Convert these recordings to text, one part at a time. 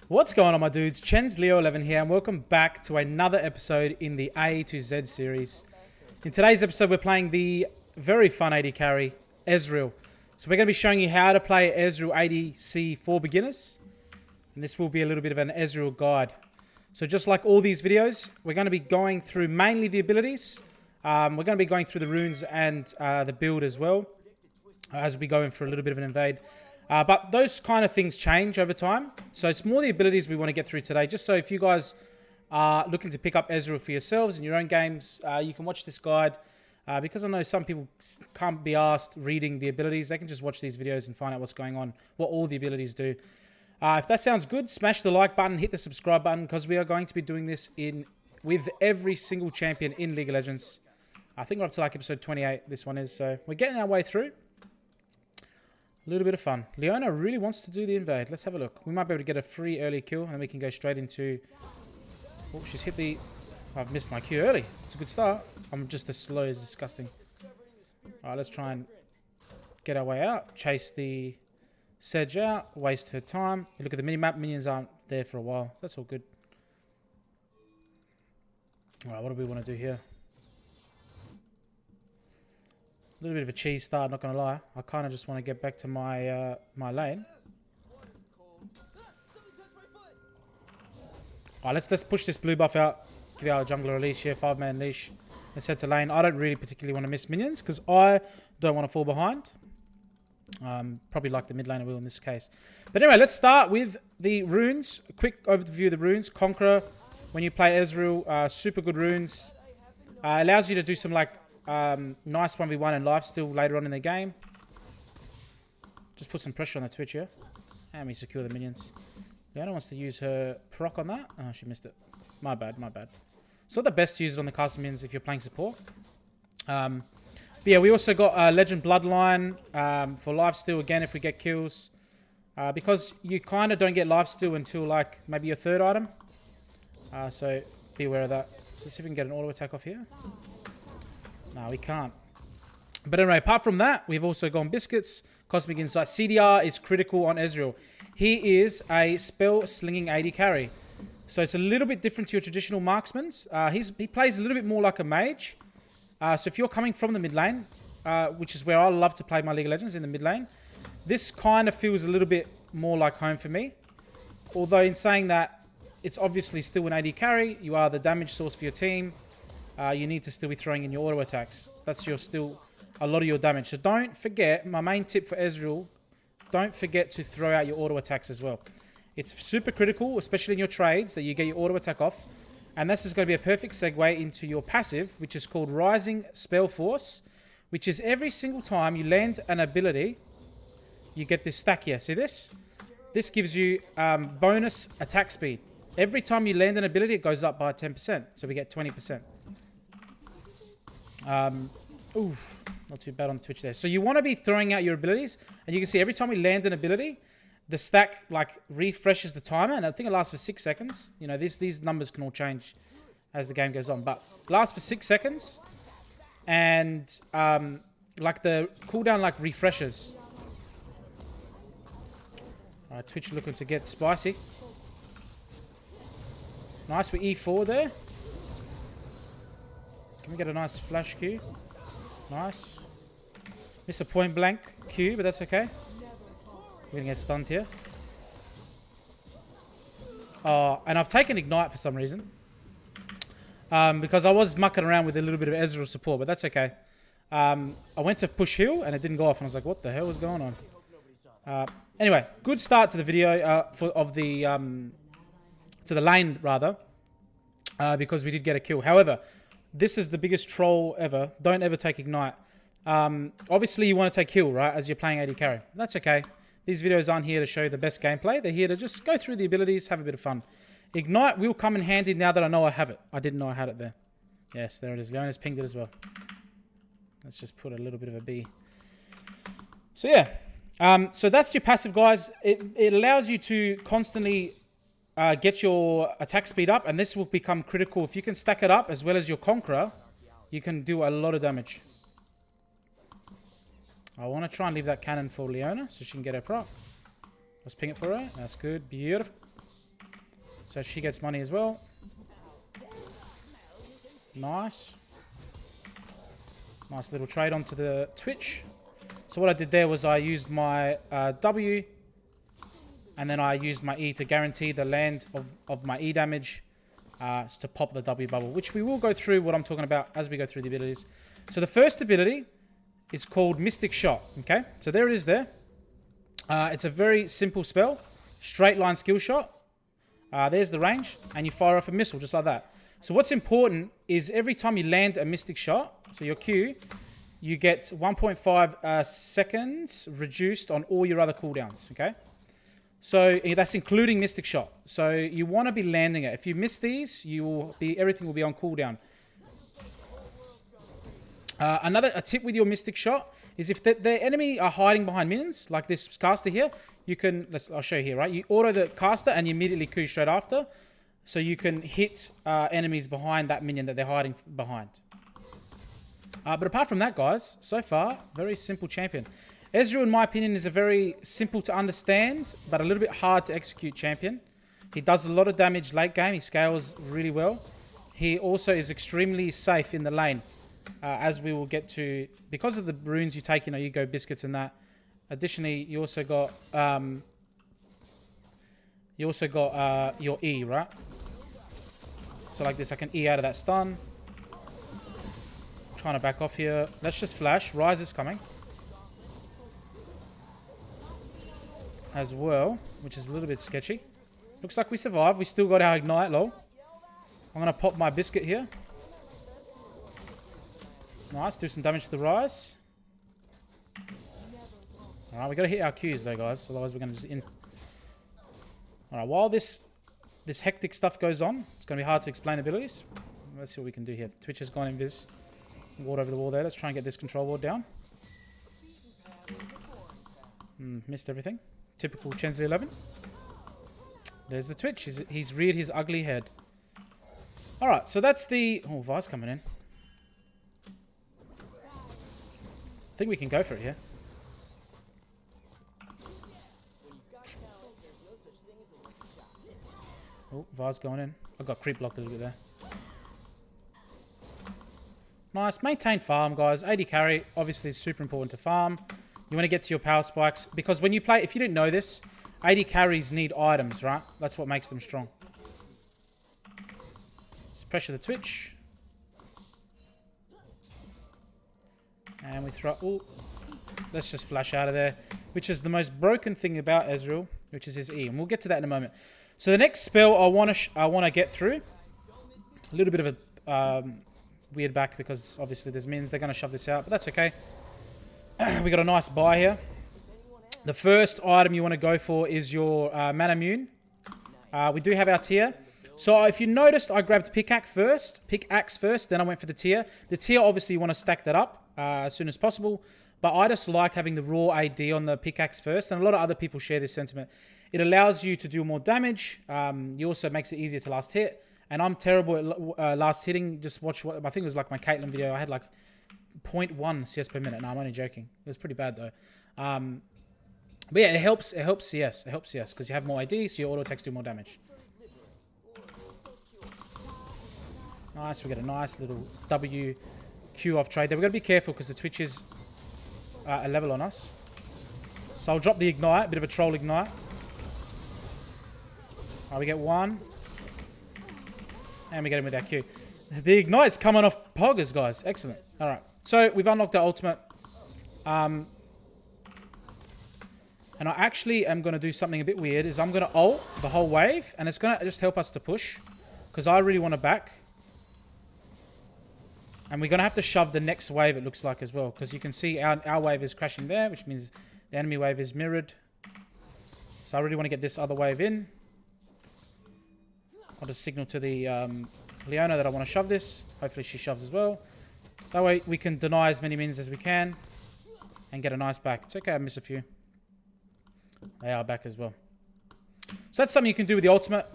What's going on, my dudes? Chen's Leo11 here, and welcome back to another episode in the A to Z series. In today's episode, we're playing the very fun AD carry, Ezreal. So we're going to be showing you how to play Ezreal ADC for beginners, and this will be a little bit of an Ezreal guide. So just like all these videos, we're going to be going through mainly the abilities. We're going to be going through the runes and the build as well, as we go in for a little bit of an invade. But those kind of things change over time. So it's more the abilities we want to get through today. Just so if you guys are looking to pick up Ezreal for yourselves in your own games, you can watch this guide. Because I know some people can't be asked reading the abilities. They can just watch these videos and find out what's going on, what all the abilities do. If that sounds good, smash the like button, hit the subscribe button, because we are going to be doing this with every single champion in League of Legends. I think we're up to like episode 28, this one is. So we're getting our way through. A little bit of fun. Leona really wants to do the invade. Let's have a look. We might be able to get a free early kill, and then we can go straight into... Oh, she's hit the... I've missed my Q early. It's a good start. I'm just as slow as disgusting. Alright, let's try and get our way out. Chase the Sedge out. Waste her time. You look at the mini-map. Minions aren't there for a while. That's all good. Alright, what do we want to do here? A little bit of a cheese start, not going to lie. I kind of just want to get back to my my lane. Alright, let's push this blue buff out. Give our jungler a leash here, 5-man leash. Let's head to lane. I don't really particularly want to miss minions because I don't want to fall behind. Probably like the mid laner will in this case. But anyway, let's start with the runes. A quick overview of the runes. Conqueror, when you play Ezreal, super good runes. Allows you to do some like nice 1v1 and lifesteal later on in the game. Just put some pressure on the Twitch here. And we secure the minions. Leona wants to use her proc on that. Oh, she missed it. My bad, my bad. It's not the best to use it on the cast minions if you're playing support. But yeah, we also got Legend Bloodline for lifesteal again if we get kills. Because you kind of don't get lifesteal until like maybe your third item. So be aware of that. So let's see if we can get an auto attack off here. No, we can't. But anyway, apart from that, we've also gone Biscuits, Cosmic Insight. CDR is critical on Ezreal. He is a spell-slinging AD carry. So it's a little bit different to your traditional marksmans. He plays a little bit more like a mage. So if you're coming from the mid lane, which is where I love to play my League of Legends, in the mid lane, this kind of feels a little bit more like home for me. Although in saying that, it's obviously still an AD carry. You are the damage source for your team. You need to still be throwing in your auto attacks. That's still a lot of your damage. So don't forget, my main tip for Ezreal, don't forget to throw out your auto attacks as well. It's super critical, especially in your trades, that you get your auto attack off. And this is going to be a perfect segue into your passive, which is called Rising Spell Force, which is every single time you land an ability, you get this stack here. See this? This gives you bonus attack speed. Every time you land an ability, it goes up by 10%. So we get 20%. Ooh, not too bad on Twitch there. So you want to be throwing out your abilities, and you can see every time we land an ability, the stack like refreshes the timer, and I think it lasts for 6 seconds. You know, these numbers can all change as the game goes on, but it lasts for 6 seconds, and like the cooldown like refreshes. All right, Twitch looking to get spicy. Nice, we E4 there. Can we get a nice flash Q? Nice. Miss a point blank Q, but that's okay. We're gonna get stunned here. And I've taken Ignite for some reason. Because I was mucking around with a little bit of Ezreal support, but that's okay. I went to push heal and it didn't go off, and I was like, what the hell is going on? Anyway, good start to the video to the lane rather. Because we did get a kill. However, this is the biggest troll ever. Don't ever take Ignite. Obviously, you want to take heal, right? As you're playing AD carry. That's okay. These videos aren't here to show the best gameplay. They're here to just go through the abilities, have a bit of fun. Ignite will come in handy now that I know I have it. I didn't know I had it there. Yes, there it is. Leona's pinged it as well. Let's just put a little bit of a B. So yeah. So that's your passive, guys. It allows you to constantly get your attack speed up, and this will become critical. If you can stack it up as well as your Conqueror, you can do a lot of damage. I want to try and leave that cannon for Leona so she can get her proc. Let's ping it for her. That's good. Beautiful. So she gets money as well. Nice. Nice little trade onto the Twitch. So what I did there was I used my W, and then I used my E to guarantee the land of my E damage to pop the W bubble, which we will go through what I'm talking about as we go through the abilities. So the first ability is called Mystic Shot, okay? So there it is there. It's a very simple spell. Straight line skill shot. There's the range, and you fire off a missile just like that. So what's important is every time you land a Mystic Shot, so your Q, you get 1.5 seconds reduced on all your other cooldowns, okay? So that's including Mystic Shot. So you want to be landing it. If you miss these, everything will be on cooldown. A tip with your Mystic Shot is if the enemy are hiding behind minions, like this caster here, you can, I'll show you here, right? You auto the caster and you immediately Q straight after. So you can hit enemies behind that minion that they're hiding behind. But apart from that, guys, so far, very simple champion. Ezreal, in my opinion, is a very simple to understand, but a little bit hard to execute champion. He does a lot of damage late game. He scales really well. He also is extremely safe in the lane, as we will get to. Because of the runes you take, you go biscuits and that. Additionally, you also got your E, right? So like this, I can E out of that stun. Trying to back off here. Let's just flash. Rise is coming as well, which is a little bit sketchy. Looks like we survived. We still got our ignite, lol. I'm going to pop my biscuit here. Nice. Do some damage to the Rise. Alright, we got to hit our Qs though, guys. Otherwise we're going to just... Alright, while this hectic stuff goes on, it's going to be hard to explain abilities. Let's see what we can do here. Twitch has gone invis. Ward over the wall there. Let's try and get this control ward down. Missed everything. Typical Chensley 11. There's the Twitch. He's reared his ugly head. Alright, so that's the... Oh, Vi's coming in. I think we can go for it here. Oh, Vi's going in. I got creep blocked a little bit there. Nice. Maintain farm, guys. AD carry, obviously, is super important to farm. You want to get to your power spikes. Because when you play, if you didn't know this, AD carries need items, right? That's what makes them strong. Let's pressure the Twitch. And we throw... Ooh. Let's just flash out of there. Which is the most broken thing about Ezreal, which is his E. And we'll get to that in a moment. So the next spell I want to get through. A little bit of a... weird back because obviously there's minions. They're going to shove this out, but that's okay. We got a nice buy here. The first item you want to go for is your Mana Immune. We do have our tier. So if you noticed, I grabbed pickaxe first, then I went for the tier. The tier, obviously, you want to stack that up as soon as possible. But I just like having the raw AD on the pickaxe first, and a lot of other people share this sentiment. It allows you to do more damage. You also makes it easier to last hit. And I'm terrible at last hitting. Just watch what I think it was like my Caitlyn video. I had like 0.1 CS per minute. No, I'm only joking. It was pretty bad though. But yeah, it helps CS. It helps CS because you have more AD, so your auto attacks do more damage. Nice. We get a nice little WQ off trade there. We've got to be careful because the Twitch is a level on us. So I'll drop the ignite. A bit of a troll ignite. Alright, we get one. And we get him with our Q. The ignite's coming off poggers, guys. Excellent. Alright. So we've unlocked our ultimate. And I actually am going to do something a bit weird. Is I'm going to ult the whole wave. And it's going to just help us to push. Because I really want to back. And we're going to have to shove the next wave, it looks like, as well. Because you can see our wave is crashing there. Which means the enemy wave is mirrored. So I really want to get this other wave in. I'll just signal to the Leona that I want to shove this. Hopefully she shoves as well. That way we can deny as many minions as we can. And get a nice back. It's okay, I missed a few. They are back as well. So that's something you can do with the ultimate.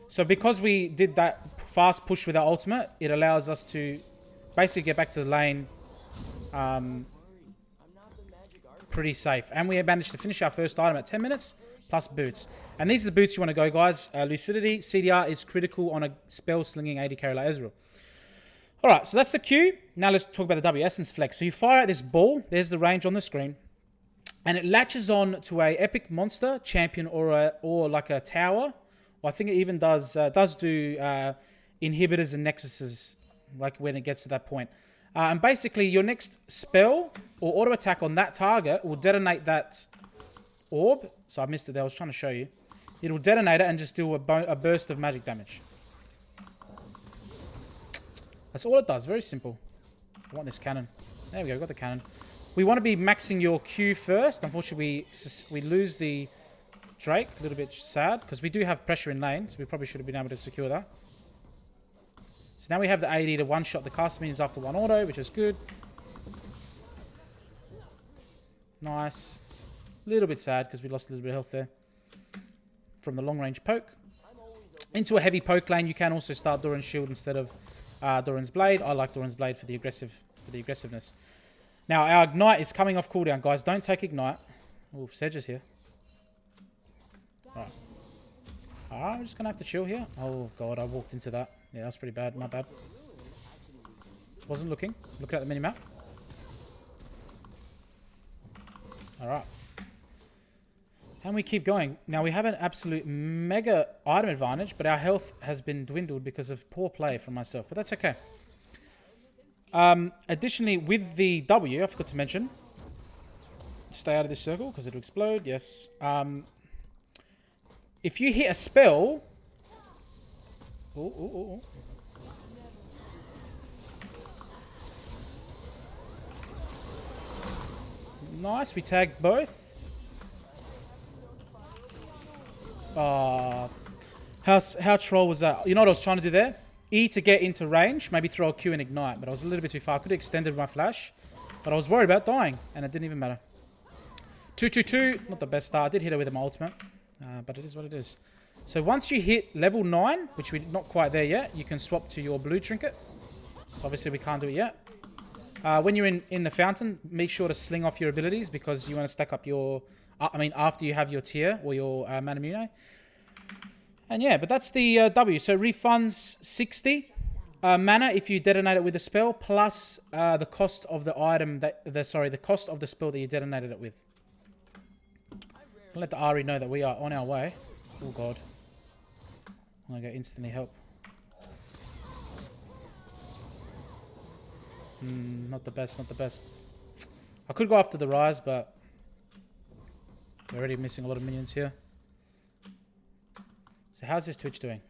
So because we did that fast push with our ultimate, it allows us to basically get back to the lane pretty safe. And we managed to finish our first item at 10 minutes. plus boots. And these are the boots you want to go, guys. Lucidity, CDR is critical on a spell slinging AD carry like Ezreal. Alright, so that's the Q. Now let's talk about the W, Essence Flex. So you fire out this ball, there's the range on the screen, and it latches on to a epic monster, champion, or like a tower. Well, I think it even does do inhibitors and nexuses, like when it gets to that point. And basically, your next spell or auto attack on that target will detonate that orb. So I missed it there. I was trying to show you. It'll detonate it and just do a burst of magic damage. That's all it does. Very simple. I want this cannon. There we go. We've got the cannon. We want to be maxing your Q first. Unfortunately, we lose the Drake. A little bit sad because we do have pressure in lane. So we probably should have been able to secure that. So now we have the AD to one-shot the cast minions after one auto, which is good. Nice. A little bit sad because we lost a little bit of health there from the long-range poke. Into a heavy poke lane, you can also start Doran's Shield instead of Doran's Blade. I like Doran's Blade for the aggressiveness. Now, our Ignite is coming off cooldown, guys. Don't take Ignite. Oh, Sedge is here. Alright. Alright, we're just going to have to chill here. Oh, God, I walked into that. Yeah, that's pretty bad. My bad. Wasn't looking. Looking at the minimap. Alright. And we keep going. Now, we have an absolute mega item advantage, but our health has been dwindled because of poor play from myself. But that's okay. Additionally, with the W, I forgot to mention, stay out of this circle because it'll explode. Yes. If you hit a spell... Oh. Nice, we tagged both. How troll was that? You know what I was trying to do there? E to get into range, maybe throw a Q and ignite, but I was a little bit too far. I could have extended my flash, but I was worried about dying, and it didn't even matter. 2-2-2, not the best start. I did hit her with my ultimate, but it is what it is. So once you hit level 9, which we're not quite there yet, you can swap to your blue trinket. So obviously we can't do it yet. When you're in the fountain, make sure to sling off your abilities because you want to stack up your... after you have your tier or your Manamune. And yeah, but that's the W. So refunds 60 mana if you detonate it with a spell, plus the cost of the item the cost of the spell that you detonated it with. I'll let the Ari know that we are on our way. Oh God. I'm gonna go instantly help. Not the best, not the best. I could go after the Rise, but we're already missing a lot of minions here. So how's this Twitch doing?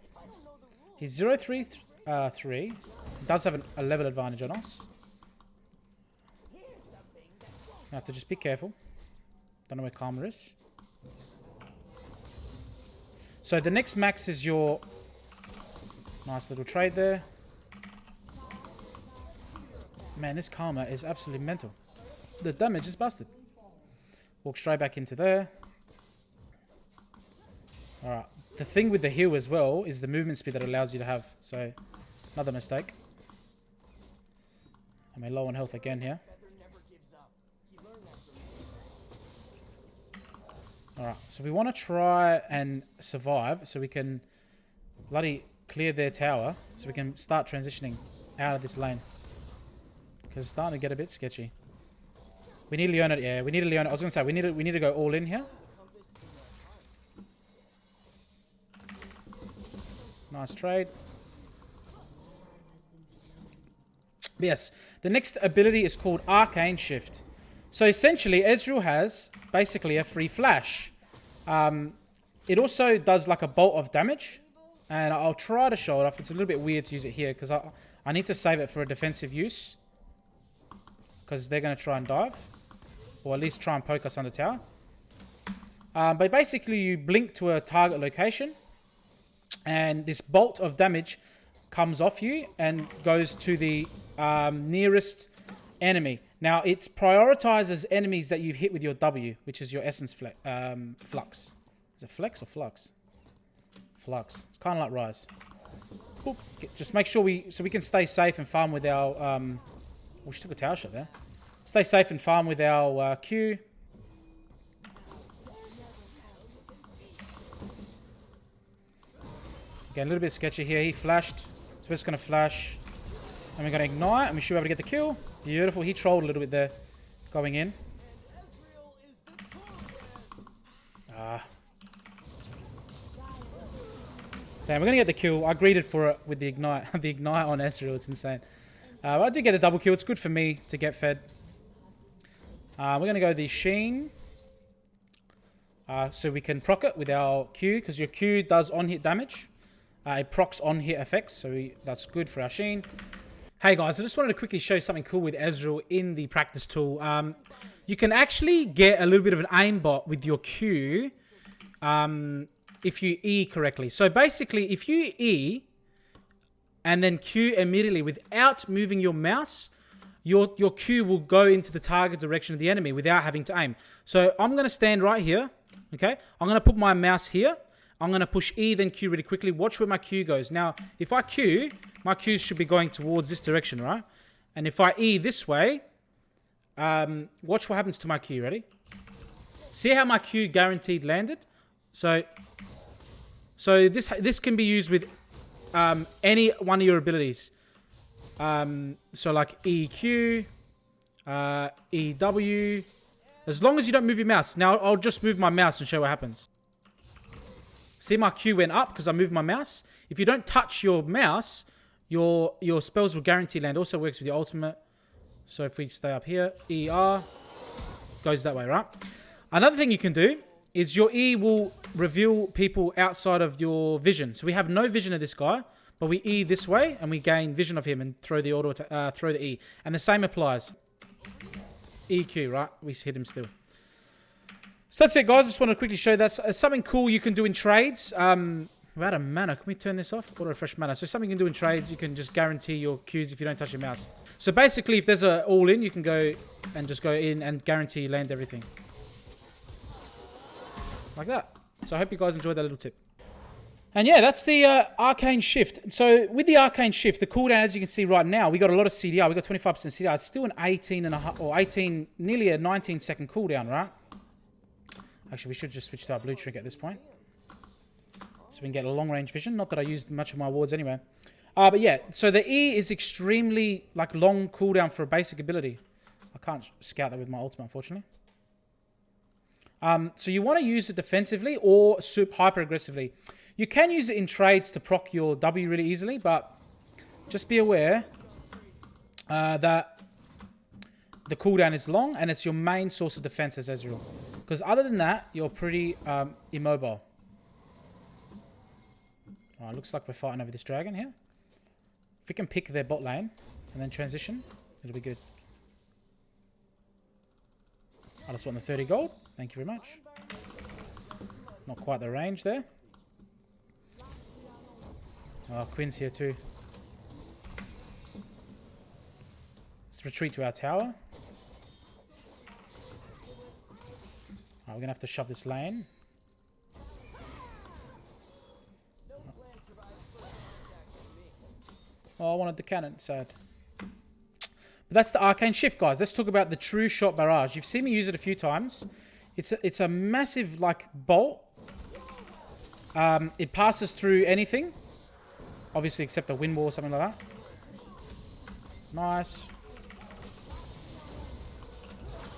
He's 0-3-3. He does have a level advantage on us. I have to just be careful. Don't know where Karma is. So the next max is your... Nice little trade there. Man, this Karma is absolutely mental. The damage is busted. Walk straight back into there. Alright. The thing with the heal as well is the movement speed that it allows you to have. So, another mistake. I mean, low on health again here. Alright, so we want to try and survive so we can bloody clear their tower so we can start transitioning out of this lane. Because it's starting to get a bit sketchy. We need Leona. Yeah, we need a Leona. I was going to say, we need to go all in here. Nice trade. But yes, the next ability is called Arcane Shift. So essentially, Ezreal has basically a free flash. It also does like a bolt of damage. And I'll try to show it off. It's a little bit weird to use it here because I need to save it for a defensive use. Because they're going to try and dive. Or at least try and poke us under tower. But basically, you blink to a target location. And this bolt of damage comes off you and goes to the nearest enemy. Now, it prioritizes enemies that you've hit with your W, which is your Essence Flux. Is it Flex or Flux? Flux. It's kind of like Rise. Boop. Just make sure we can stay safe and farm with our... we should took a tower shot there. Stay safe and farm with our Q. Okay, a little bit sketchy here. He flashed. So we're just going to flash. And we're going to ignite. And we should be able to get the kill. Beautiful. He trolled a little bit there. Going in. Damn, we're going to get the kill. I greeted for it with the ignite. The ignite on Ezreal. It's insane. But I did get the double kill. It's good for me to get fed. We're going to go the Sheen. So we can proc it with our Q. Because your Q does on-hit damage. It procs on-hit effects. So that's good for our Sheen. Hey guys, I just wanted to quickly show you something cool with Ezreal in the practice tool. You can actually get a little bit of an aimbot with your Q. If you E correctly. So basically, if you E and then Q immediately without moving your mouse, your Q will go into the target direction of the enemy without having to aim. So I'm going to stand right here. Okay. I'm going to put my mouse here. I'm going to push E then Q really quickly. Watch where my Q goes. Now, if I Q, my Q should be going towards this direction, right? And if I E this way, watch what happens to my Q. Ready? See how my Q guaranteed landed? So this can be used with any one of your abilities. So like EQ, EW, as long as you don't move your mouse. Now I'll just move my mouse and show what happens. See, my Q went up because I moved my mouse. If you don't touch your mouse, your spells will guarantee land. Also works with your ultimate. So if we stay up here, ER goes that way, right? Another thing you can do is your E will reveal people outside of your vision. So we have no vision of this guy, but we E this way and we gain vision of him and throw the throw the E. And the same applies. EQ, right? We hit him still. So that's it, guys. Just want to quickly show you that's something cool you can do in trades. We're out of mana. Can we turn this off? Auto refresh mana. So something you can do in trades, you can just guarantee your Qs if you don't touch your mouse. So basically, if there's a all-in, you can go and just go in and guarantee you land everything. Like that. So I hope you guys enjoyed that little tip. And yeah, that's the Arcane Shift. So with the Arcane Shift, the cooldown, as you can see right now, we got a lot of CDR. We got 25% CDR. It's still an 18.5 or 18, nearly a 19-second cooldown, right? Actually, we should just switch to our blue trinket at this point. So we can get a long-range vision. Not that I used much of my wards anyway. But yeah, so the E is extremely like long cooldown for a basic ability. I can't scout that with my ultimate, unfortunately. So you want to use it defensively or hyper aggressively. You can use it in trades to proc your W really easily, but just be aware that the cooldown is long and it's your main source of defense as Ezreal. Because other than that, you're pretty immobile. Alright, looks like we're fighting over this dragon here. If we can pick their bot lane and then transition, it'll be good. I just want the 30 gold. Thank you very much. Not quite the range there. Oh, Quinn's here too. Let's retreat to our tower. We're going to have to shove this lane. Oh, I wanted the cannon. Sad. But that's the Arcane Shift, guys. Let's talk about the True Shot Barrage. You've seen me use it a few times. It's a massive, like, bolt. It passes through anything. Obviously, except a wind wall or something like that. Nice.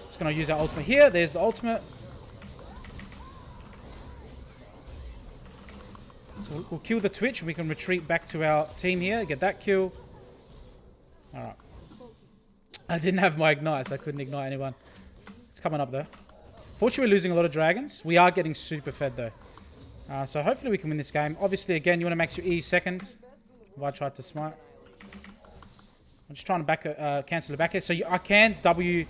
Just going to use our ultimate here. There's the ultimate. So we'll kill the Twitch. We can retreat back to our team here. Get that kill. Alright. I didn't have my ignite, so I couldn't ignite anyone. It's coming up, though. Fortunately, we're losing a lot of dragons. We are getting super fed, though. So hopefully we can win this game. Obviously, again, you want to max your E second. If I tried to smite. I'm just trying to cancel the back here. So I can W.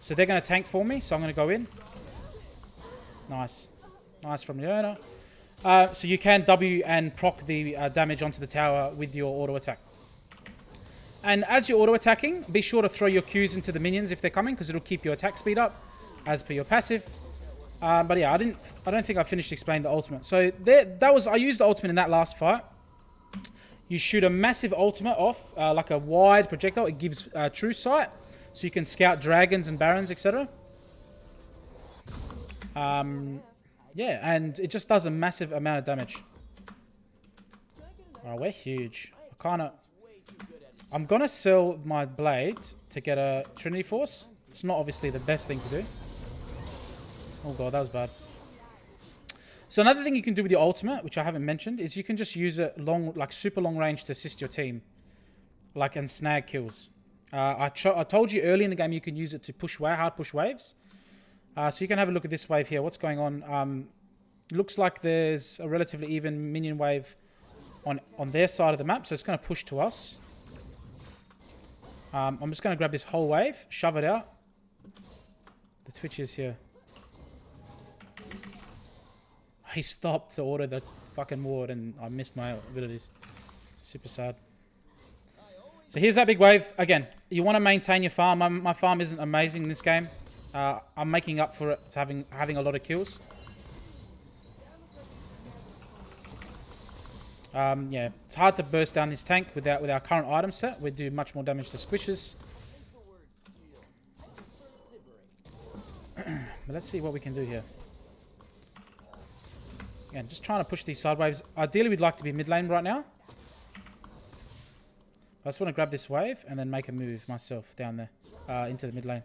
So they're going to tank for me, so I'm going to go in. Nice. Nice from Leona. So you can W and proc the damage onto the tower with your auto attack. And as you're auto attacking, be sure to throw your Qs into the minions if they're coming, because it'll keep your attack speed up as per your passive. But yeah, I don't think I finished explaining the ultimate. So I used the ultimate in that last fight. You shoot a massive ultimate off, like a wide projectile. It gives true sight, so you can scout dragons and barons, etc. Yeah, and it just does a massive amount of damage. Oh, we're huge. I'm gonna sell my blade to get a Trinity Force. It's not obviously the best thing to do. Oh god, that was bad. So another thing you can do with your ultimate, which I haven't mentioned, is you can just use it like super long range to assist your team, like and snag kills. I told you early in the game you can use it to hard push waves. So you can have a look at this wave here. What's going on? Looks like there's a relatively even minion wave on their side of the map, so it's going to push to us. I'm just going to grab this whole wave, shove it out. The Twitch is here. He stopped to order the fucking ward and I missed my abilities. Super sad. So here's that big wave. Again, you want to maintain your farm. My farm isn't amazing in this game. I'm making up for it having a lot of kills. Yeah, it's hard to burst down this tank with our current item set. We do much more damage to squishes. But let's see what we can do here. Again, just trying to push these side waves. Ideally, we'd like to be mid lane right now. I just want to grab this wave and then make a move myself down there into the mid lane.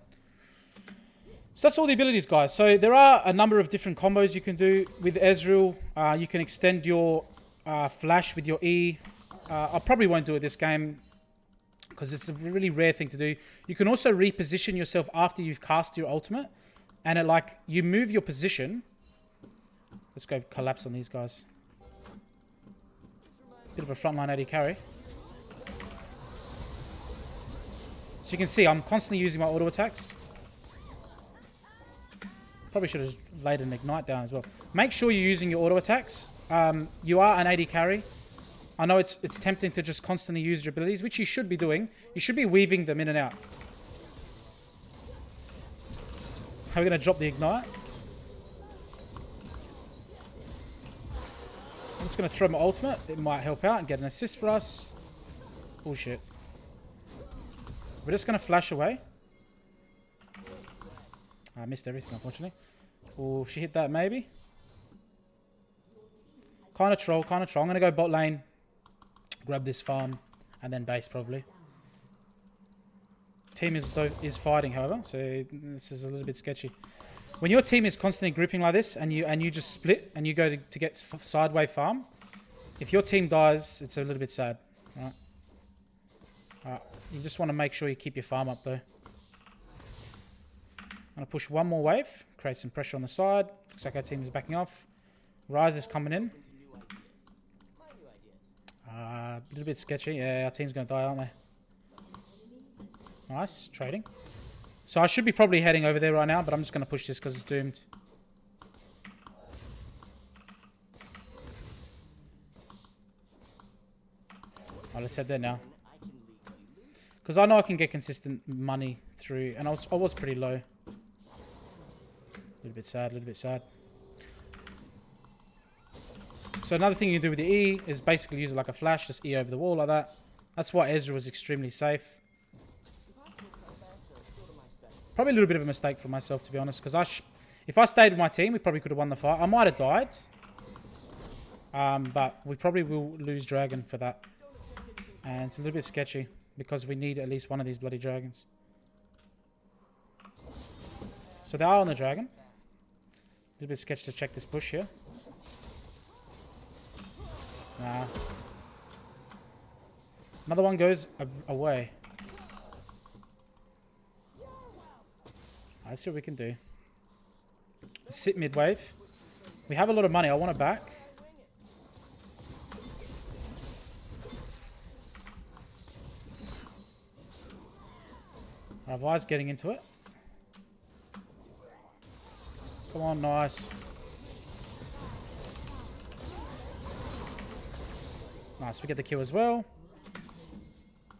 So that's all the abilities, guys. So there are a number of different combos you can do with Ezreal. You can extend your flash with your E. I probably won't do it this game because it's a really rare thing to do. You can also reposition yourself after you've cast your ultimate, and you move your position. Let's go collapse on these guys. Bit of a frontline AD carry. So you can see I'm constantly using my auto attacks. Probably should have laid an ignite down as well. Make sure you're using your auto attacks. You are an AD carry. I know it's tempting to just constantly use your abilities, which you should be doing. You should be weaving them in and out. Are we going to drop the ignite? I'm just going to throw my ultimate. It might help out and get an assist for us. Bullshit. We're just going to flash away. I missed everything, unfortunately. Oh, if she hit that, maybe. Kind of troll. I'm going to go bot lane. Grab this farm. And then base, probably. Team is fighting, however. So this is a little bit sketchy. When your team is constantly grouping like this, and you just split, and you go to get sideway farm, if your team dies, it's a little bit sad. Right? You just want to make sure you keep your farm up, though. I'm going to push one more wave, create some pressure on the side. Looks like our team is backing off. Rise is coming in. A little bit sketchy. Yeah, our team's going to die, aren't they? Nice, trading. So I should be probably heading over there right now, but I'm just going to push this because it's doomed. Oh, let's head there now. Because I know I can get consistent money through, and I was pretty low. A little bit sad. So another thing you can do with the E is basically use it like a flash, just E over the wall like that. That's why Ezreal was extremely safe. Probably a little bit of a mistake for myself, to be honest, because if I stayed with my team, we probably could have won the fight. I might have died, but we probably will lose dragon for that. And it's a little bit sketchy, because we need at least one of these bloody dragons. So they are on the dragon. A little bit sketchy to check this bush here. Nah. Another one goes away. Let's see what we can do. Let's sit mid wave. We have a lot of money. I want it back. Our Vi's getting into it. Come on, nice. Nice, we get the kill as well.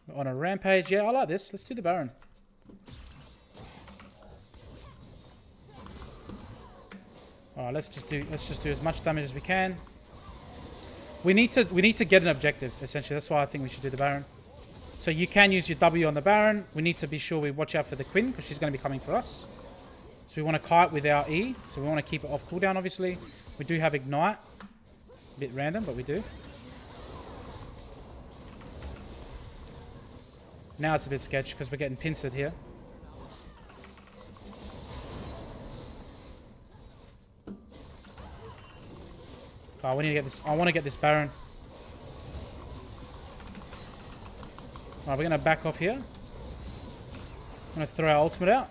We're on a rampage. Yeah, I like this. Let's do the Baron. Alright, let's just do as much damage as we can. We need to get an objective, essentially. That's why I think we should do the Baron. So you can use your W on the Baron. We need to be sure we watch out for the Quinn, because she's going to be coming for us. So we want to kite with our E. So we want to keep it off cooldown, obviously. We do have Ignite. A bit random, but we do. Now it's a bit sketch because we're getting pincered here. Oh, we need to get this. I want to get this Baron. Alright, we're going to back off here. I'm going to throw our ultimate out.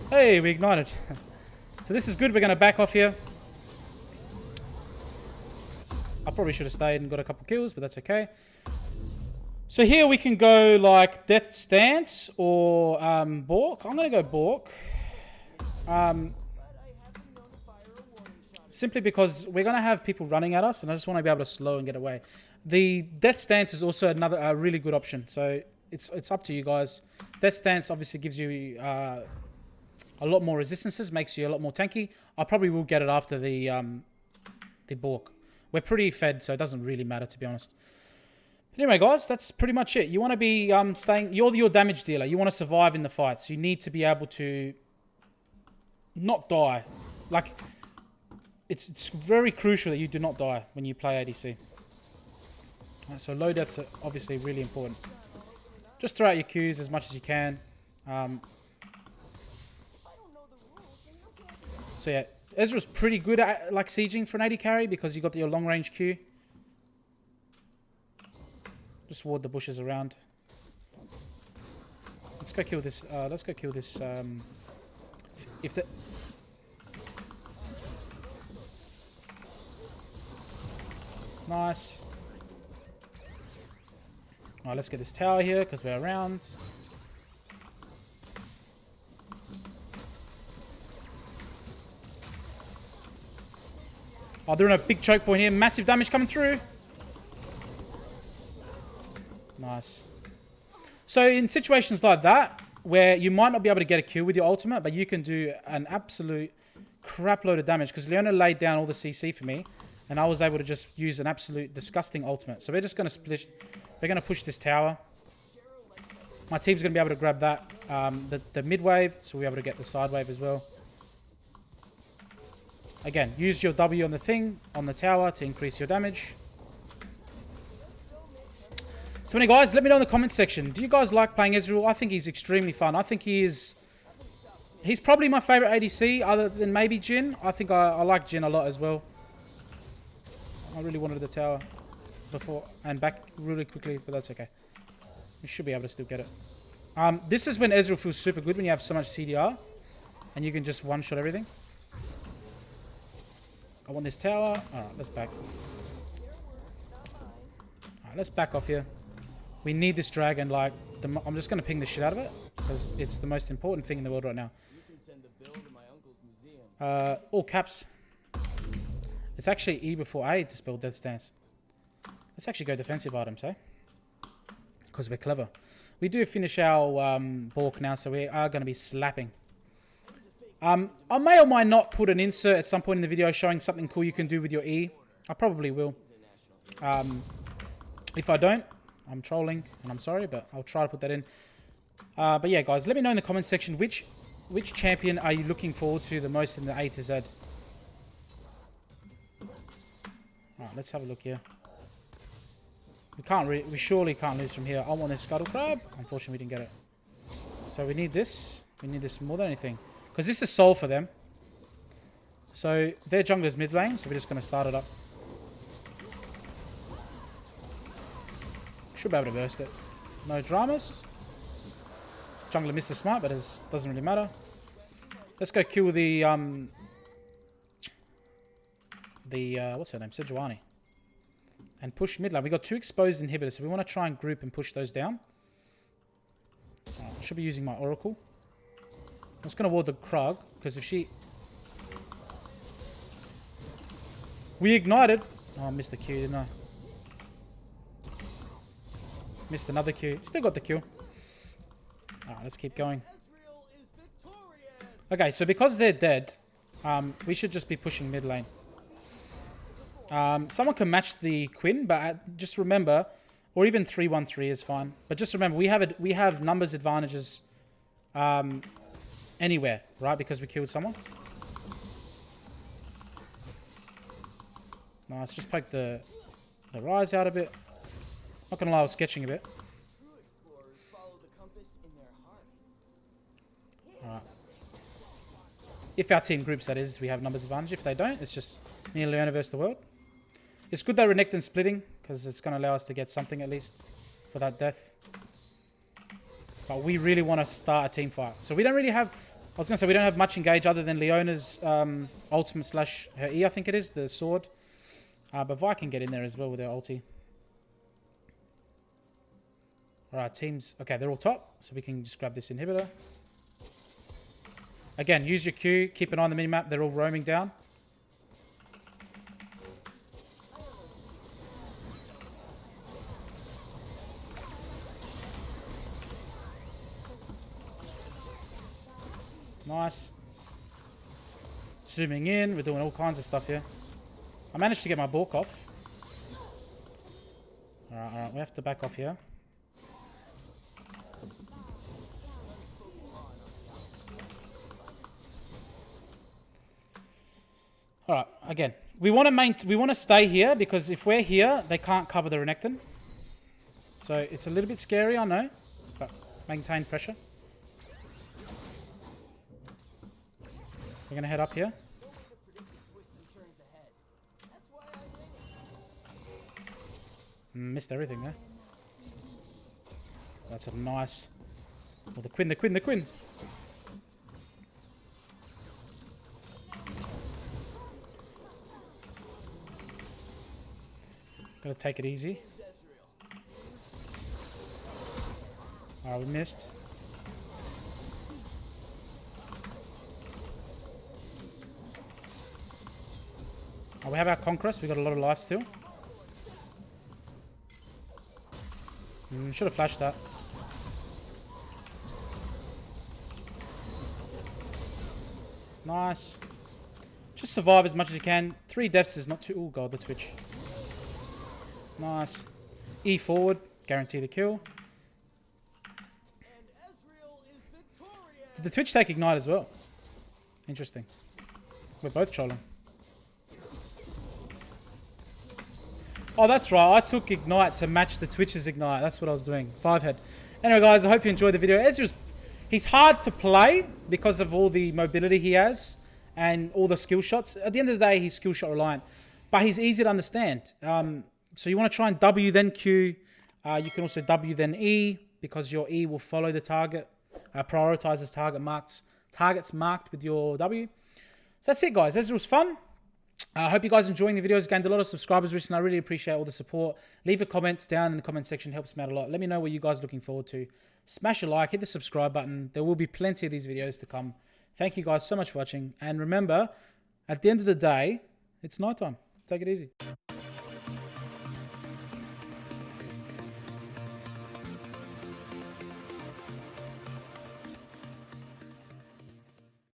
Hey, we ignited. So this is good. We're going to back off here. I probably should have stayed and got a couple kills, but that's okay. So here we can go like Death Stance or Bork. I'm going to go Bork. Simply because we're going to have people running at us, and I just want to be able to slow and get away. The Death Stance is also another really good option. So it's up to you guys. Death Stance obviously gives you a lot more resistances, makes you a lot more tanky. I probably will get it after the Bork. We're pretty fed, so it doesn't really matter, to be honest. But anyway, guys, that's pretty much it. You want to be staying... You're your damage dealer. You want to survive in the fights. You need to be able to not die. Like, it's very crucial that you do not die when you play ADC. Right, so low deaths are obviously really important. Just throw out your Qs as much as you can. So yeah, Ezreal's pretty good at like sieging for an AD carry because you got your long range Q. Just ward the bushes around. Let's go kill this. Let's go kill this. If the nice. Alright, let's get this tower here because we're around. Oh, they're in a big choke point here. Massive damage coming through. Nice. So in situations like that, where you might not be able to get a kill with your ultimate, but you can do an absolute crap load of damage, because Leona laid down all the CC for me, and I was able to just use an absolute disgusting ultimate. So we're just going to split. We're going to push this tower. My team's going to be able to grab that, the mid wave, so we'll be able to get the side wave as well. Again, use your W on the thing, on the tower, to increase your damage. So anyway, guys, let me know in the comments section. Do you guys like playing Ezreal? I think he's extremely fun. I think he's probably my favorite ADC, other than maybe Jhin. I think I like Jhin a lot as well. I really wanted the tower before and back really quickly, but that's okay. We should be able to still get it. This is when Ezreal feels super good, when you have so much CDR and you can just one-shot everything. I want this tower. Alright, let's back. Alright, let's back off here. We need this dragon. Like, I'm just going to ping the shit out of it, because it's the most important thing in the world right now. All caps. It's actually E before A to spell Death Stance. Let's actually go defensive items, eh? Because we're clever. We do finish our Bork now, so we are going to be slapping. I may or might not put an insert at some point in the video showing something cool you can do with your E. I probably will. If I don't, I'm trolling, and I'm sorry, but I'll try to put that in. But yeah, guys, let me know in the comments section which champion are you looking forward to the most in the A to Z. Alright, let's have a look here. We surely can't lose from here. I want this Scuttle Crab. Unfortunately, we didn't get it. So we need this. We need this more than anything, because this is soul for them. So their jungler's mid lane, so we're just going to start it up. Should be able to burst it. No dramas. Jungler missed the smite, but it doesn't really matter. Let's go kill the what's her name? Sejuani. And push mid lane. We got 2 exposed inhibitors, so we want to try and group and push those down. I should be using my Oracle. I'm just going to ward the Krug, because if she... We ignited. Oh, I missed the Q, didn't I? Missed another Q. Still got the kill. Alright, let's keep going. Okay, so because they're dead, we should just be pushing mid lane. Someone can match the Quinn, but just remember, or even 3-1-3 is fine. But just remember, we have numbers advantages anywhere, right? Because we killed someone. Nice, just poke the Rise out a bit. Not gonna lie, I was sketching a bit. Alright. If our team groups, that is, we have numbers advantage. If they don't, it's just me and Leona versus the world. It's good that Renekton's splitting, because it's going to allow us to get something at least for that death. But we really want to start a team fight. So we don't really have... I was going to say, we don't have much engage other than Leona's ultimate slash her E, I think it is, the sword. But Vi can get in there as well with her ulti. Alright, teams... Okay, they're all top, so we can just grab this inhibitor. Again, use your Q, keep an eye on the minimap, they're all roaming down. Nice. Zooming in, we're doing all kinds of stuff here. I managed to get my balk off. Alright, we have to back off here. Alright, again, we want to stay here because if we're here, they can't cover the Renekton. So it's a little bit scary, I know, but maintain pressure. We're going to head up here. Missed everything there. That's a nice... Oh, the Quinn, the Quinn, the Quinn. Gotta take it easy. Oh, we missed. Oh, we have our Conquest. We got a lot of life still. Should have flashed that. Nice. Just survive as much as you can. 3 deaths is not too... Oh god, the Twitch. Nice. E forward. Guarantee the kill. Did the Twitch take Ignite as well? Interesting. We're both trolling. Oh, that's right. I took Ignite to match the Twitch's Ignite. That's what I was doing. 5 head. Anyway, guys, I hope you enjoyed the video. Ezreal's... He's hard to play because of all the mobility he has and all the skill shots. At the end of the day, he's skill shot reliant. But he's easy to understand. So you want to try and W then Q. You can also W then E because your E will follow the target. Prioritizes targets marked with your W. So that's it, guys. Ezreal's fun. I hope you guys are enjoying the videos. Gained a lot of subscribers recently. I really appreciate all the support. Leave a comment down in the comment section. Helps me out a lot. Let me know what you guys are looking forward to. Smash a like. Hit the subscribe button. There will be plenty of these videos to come. Thank you guys so much for watching. And remember, at the end of the day, it's nighttime. Take it easy.